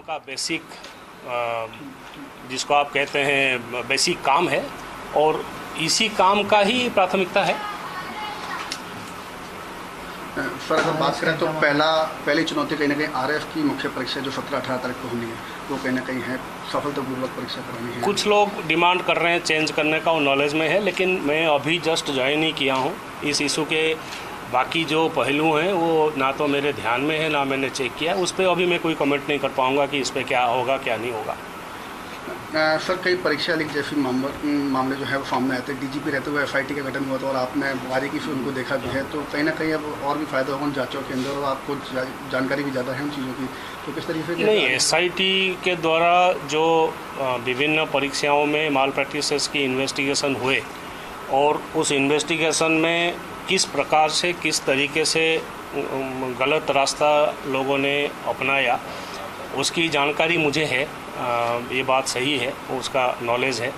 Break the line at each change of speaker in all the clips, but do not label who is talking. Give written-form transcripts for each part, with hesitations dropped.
का बेसिक जिसको आप कहते हैं बेसिक काम है और इसी काम का ही प्राथमिकता है।
सर अगर बात करें तो पहली चुनौती कहीं ना कहीं आरएफ की मुख्य परीक्षा जो 17-18 तारीख को होनी है वो कहीं ना कहीं है, सफलतापूर्वक परीक्षा करानी है।
कुछ लोग डिमांड कर रहे हैं चेंज करने का, वो नॉलेज में है, लेकिन मैं अभी जस्ट ज्वाइन ही किया हूँ। इस इशू के बाकी जो पहलू हैं वो ना तो मेरे ध्यान में है ना मैंने चेक किया, उस पर अभी मैं कोई कमेंट नहीं कर पाऊँगा कि इस पर क्या होगा क्या नहीं होगा।
सर कई परीक्षा लीक जैसे मामले जो है वो सामने आते हैं। डीजीपी रहते हुए एफआईटी का गठन हुआ था और आपने बारीकी से उनको देखा भी है, तो कहीं ना कहीं अब और भी फायदा होगा उन जांचों के अंदर और आपको जानकारी भी ज़्यादा है उन चीज़ों की, तो किस तरीके से?
नहीं, एसआईटी के द्वारा जो विभिन्न परीक्षाओं में माल प्रैक्टिसेस की इन्वेस्टिगेशन हुए और उस इन्वेस्टिगेशन में किस प्रकार से किस तरीके से गलत रास्ता लोगों ने अपनाया उसकी जानकारी मुझे है। ये बात सही है, उसका नॉलेज है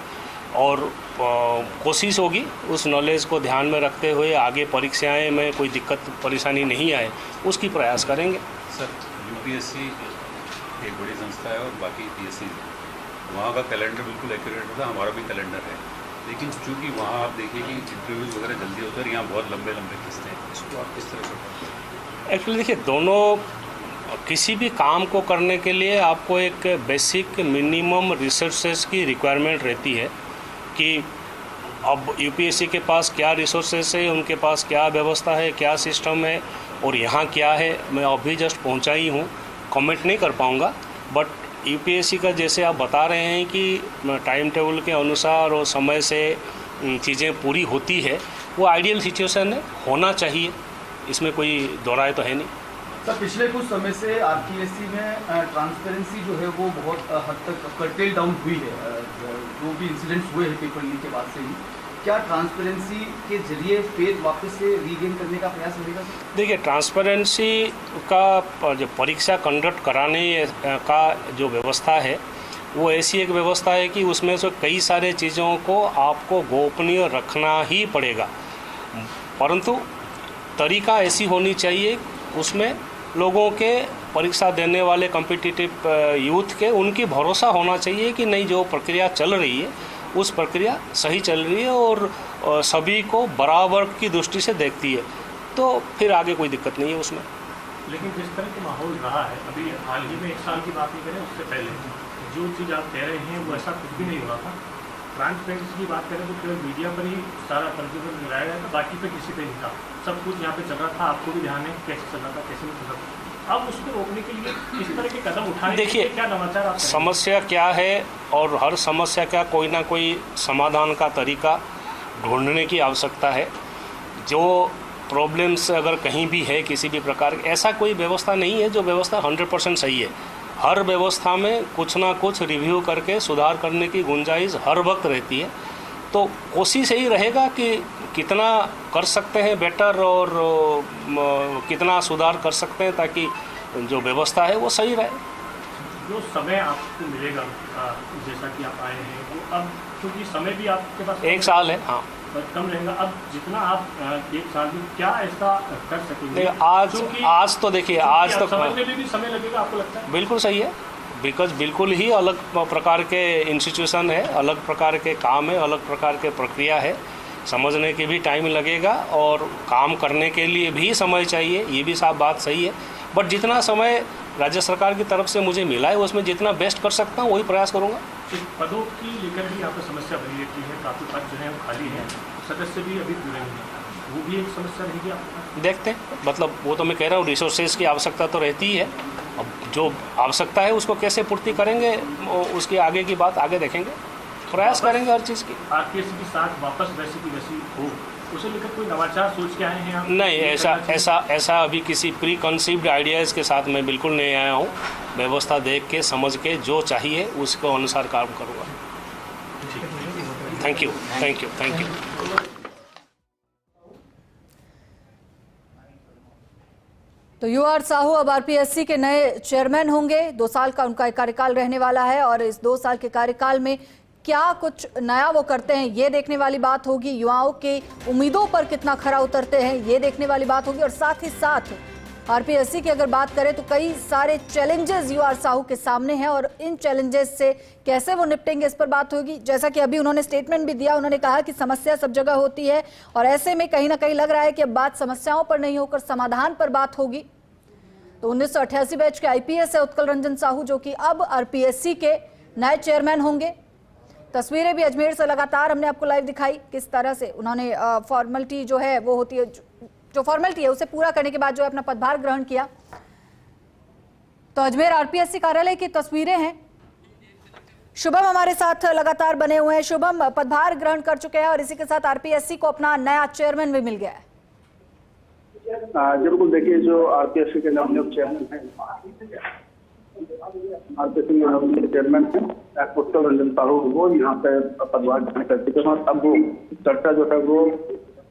और कोशिश होगी उस नॉलेज को ध्यान में रखते हुए आगे परीक्षाएं में कोई दिक्कत परेशानी नहीं आए उसकी प्रयास करेंगे।
सर यूपीएससी एक बड़ी संस्था है और बाकी पीएससी वहाँ का कैलेंडर बिल्कुल एक्यूरेट होता है, हमारा भी कैलेंडर है, लेकिन चूँकि वहाँ आप देखिए कि इंटरव्यूज़ वगैरह जल्दी होते हैं, यहाँ बहुत लंबे लंबे किस्ते हैं, इसको आप किस तरह से?
एक्चुअली देखिए, दोनों किसी भी काम को करने के लिए आपको एक बेसिक मिनिमम रिसोर्सेज की रिक्वायरमेंट रहती है कि अब यूपीएससी के पास क्या रिसोर्सेज है, उनके पास क्या व्यवस्था है, क्या सिस्टम है और यहाँ क्या है। मैं अभी जस्ट पहुँचा ही हूँ, कमेंट नहीं कर पाऊँगा, बट यूपीएससी का जैसे आप बता रहे हैं कि टाइम टेबल के अनुसार और समय से चीज़ें पूरी होती है, वो आइडियल सिचुएशन है, होना चाहिए, इसमें कोई दोहराए तो है नहीं।
सर पिछले कुछ समय से आरपीएससी में ट्रांसपेरेंसी जो है वो बहुत हद तक कर्टेल डाउन हुई है। जो भी इंसिडेंट्स हुए हैं पेपर लीक के बाद से ही, क्या ट्रांसपेरेंसी के जरिए फिर वापस से रीगेन करने का प्रयास रहेगा?
देखिए, ट्रांसपेरेंसी का जो परीक्षा कंडक्ट कराने का जो व्यवस्था है वो ऐसी एक व्यवस्था है कि उसमें से कई सारे चीज़ों को आपको गोपनीय रखना ही पड़ेगा, परंतु तरीका ऐसी होनी चाहिए उसमें लोगों के परीक्षा देने वाले कॉम्पिटिटिव यूथ के उनकी भरोसा होना चाहिए कि नहीं, जो प्रक्रिया चल रही है उस प्रक्रिया सही चल रही है और सभी को बराबर की दृष्टि से देखती है, तो फिर आगे कोई दिक्कत नहीं है उसमें।
लेकिन जिस तरह का माहौल रहा है अभी हाल ही में, 1 साल की बात नहीं करें, उससे पहले जो चीज़ आप कह रहे हैं वो ऐसा कुछ भी नहीं हुआ था। ट्रांसपेरेंसी की बात करें तो केवल मीडिया पर ही सारा कंट्रीब्यूशन मिलाया गया था, बाकी पे किसी पे नहीं था, सब कुछ यहाँ पे चल रहा था। आपको भी ध्यान है कैसे चल रहा था, कैसे नहीं चल रहा था। अब उसको रोकने के लिए इस तरह के कदम उठाने, देखिए क्या नवाचार आप
समस्या क्या है और हर समस्या का कोई ना कोई समाधान का तरीका ढूंढने की आवश्यकता है। जो प्रॉब्लम्स अगर कहीं भी है किसी भी प्रकार, ऐसा कोई व्यवस्था नहीं है जो व्यवस्था 100% सही है। हर व्यवस्था में कुछ ना कुछ रिव्यू करके सुधार करने की गुंजाइश हर वक्त रहती है, तो कोशिश यही रहेगा कि कितना कर सकते हैं बेटर और कितना सुधार कर सकते हैं ताकि जो व्यवस्था है वो सही रहे।
जो समय आपको मिलेगा जैसा कि आप आए हैं वो अब, क्योंकि समय भी आपके पास
1 साल है, हाँ
कम रहेगा, अब जितना आप 1 साल में क्या ऐसा कर सकेंगे?
आज तो देखिए, आज तो
समझने में भी समय लगेगा, आपको लगता है?
बिल्कुल सही है, बिकॉज बिल्कुल ही अलग प्रकार के इंस्टीट्यूशन है, अलग प्रकार के काम है, अलग प्रकार के प्रक्रिया है, समझने के भी टाइम लगेगा और काम करने के लिए भी समय चाहिए, ये भी साफ बात सही है। बट जितना समय राज्य सरकार की तरफ से मुझे मिला है उसमें जितना बेस्ट कर सकता हूँ वही प्रयास करूँगा।
पदों की लेकर भी यहाँ पर समस्या बनी रहती है, काफ़ी पद जो है वो खाली हैं, सदस्य भी अभी पूरे नहीं हैं, वो भी एक समस्या रहेगी आपको?
देखते हैं, मतलब वो तो मैं कह रहा हूँ रिसोर्सेज की आवश्यकता तो रहती ही है, अब जो आवश्यकता है उसको कैसे पूर्ति करेंगे उसकी आगे की बात आगे देखेंगे, प्रयास करेंगे हर चीज़ की।
आरपीएससी की साथ वापस वैसी की वैसी हो, उसे लेकर कोई नवाचार सोच के आए हैं आप?
नहीं, ऐसा अभी किसी प्री कंसीव्ड आइडियाज़ के साथ मैं बिल्कुल नहीं आया हूँ। व्यवस्था देख के समझ के जो चाहिए उसको अनुसार काम करूँगा। Thank you, thank you, thank you.
तो यूआर साहू अब आरपीएससी के नए चेयरमैन होंगे। 2 साल का उनका कार्यकाल रहने वाला है और इस 2 साल के कार्यकाल में क्या कुछ नया वो करते हैं ये देखने वाली बात होगी। युवाओं की उम्मीदों पर कितना खरा उतरते हैं ये देखने वाली बात होगी और साथ ही साथ आरपीएससी की अगर बात करें तो कई सारे चैलेंजेस यूआर साहू के सामने हैं और इन चैलेंजेस से कैसे वो निपटेंगे इस पर बात होगी। जैसा कि अभी उन्होंने स्टेटमेंट भी दिया, उन्होंने कहा कि समस्या सब जगह होती है और ऐसे में कहीं ना कहीं लग रहा है कि अब बात समस्याओं पर नहीं होकर समाधान पर बात होगी। तो 1988 बैच के आईपीएस है उत्कल रंजन साहू, जो कि अब आरपीएससी के नए चेयरमैन होंगे। तस्वीरें भी अजमेर से लगातार हमने आपको लाइव दिखाई, किस तरह से उन्होंने फॉर्मेलिटी जो है वो होती है, जो फॉर्मेलिटी है उसे पूरा करने के बाद जो है अपना पदभार ग्रहण किया। तो अजमेर आरपीएससी कार्यालय की तस्वीरें हैं। शुभम हमारे साथ लगातार बने हुए हैं। शुभम, पदभार ग्रहण कर चुके हैं और इसी के साथ आरपीएससी को अपना नया चेयरमैन भी मिल गया है।
बिल्कुल, देखिए जो आरपीएससी के नवनियुक्त चेयरमैन है, आरपीएससी के नवनियुक्त चेयरमैन है उत्कल रंजन साहू, वो यहाँ पे पदभार ग्रहण कर चुके हैं। अब वो चर्चा जो है वो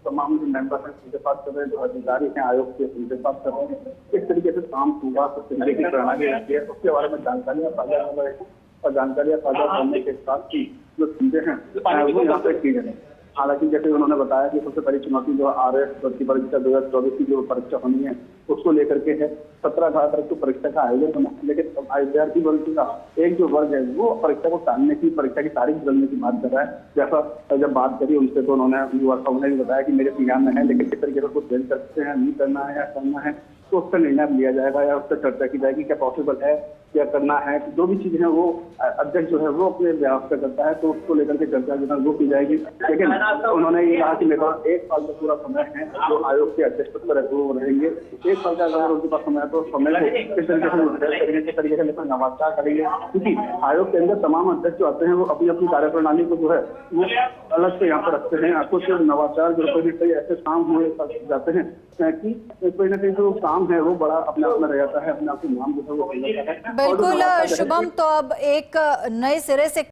तमाम जो मेंबर हैं उनके पास कर रहे हैं, जो अधिकारी हैं आयोग के उनके पास कर रहे हैं। किस तरीके से काम हुआ, किस तरीके की प्रणाली रहती है, उसके बारे में जानकारियां साझा कर रहे हैं और जानकारियां साझा करने के साथ ही जो चीजें हैं वो यहाँ पे की जाए। हालांकि जैसे उन्होंने बताया कि सबसे बड़ी चुनौती जो आरएस की परीक्षा 2024 की जो परीक्षा होनी है उसको लेकर के है। 17 अठारह तो परीक्षा का आयोजन होना है, लेकिन विद्यार्थी वर्ग का एक जो वर्ग है वो परीक्षा को टालने की, परीक्षा की तारीख बदलने की बात कर रहा है। जैसा जब बात करी उनसे तो उन्होंने भी बताया कि मेरे पीएम में है, लेकिन किस तरीके से उसको चेंज कर सकते हैं, नहीं करना है या करना है, तो उसका निर्णय लिया जाएगा या उस पर चर्चा की जाएगी क्या पॉसिबल है, क्या करना है। जो भी चीजें हैं वो अध्यक्ष जो है वो अपने व्यवस्था करता है, तो उसको लेकर के चर्चा जो है वो की जाएगी। लेकिन उन्होंने ये कहा कि मेरे पास 1 साल का पूरा समय है जो आयोग के अध्यक्ष पद पर वो रहेंगे। 1 साल का अगर उनके पास समय है तो समय को किस तरीके से किस तरीके से नवाचार करेंगे, क्योंकि आयोग के अंदर तमाम अध्यक्ष जो आते हैं वो अपनी अपनी कार्यप्रणाली को जो है वो अलग से यहाँ पर रखते हैं। कुछ नवाचार जो कोई ऐसे काम हुए जाते हैं कि कोई ना कहीं जो काम है वो बड़ा अपने आप में रह जाता है, अपने आप के नाम जो है वो हो जाता है।
बिल्कुल शुभम, तो अब एक नए सिरे से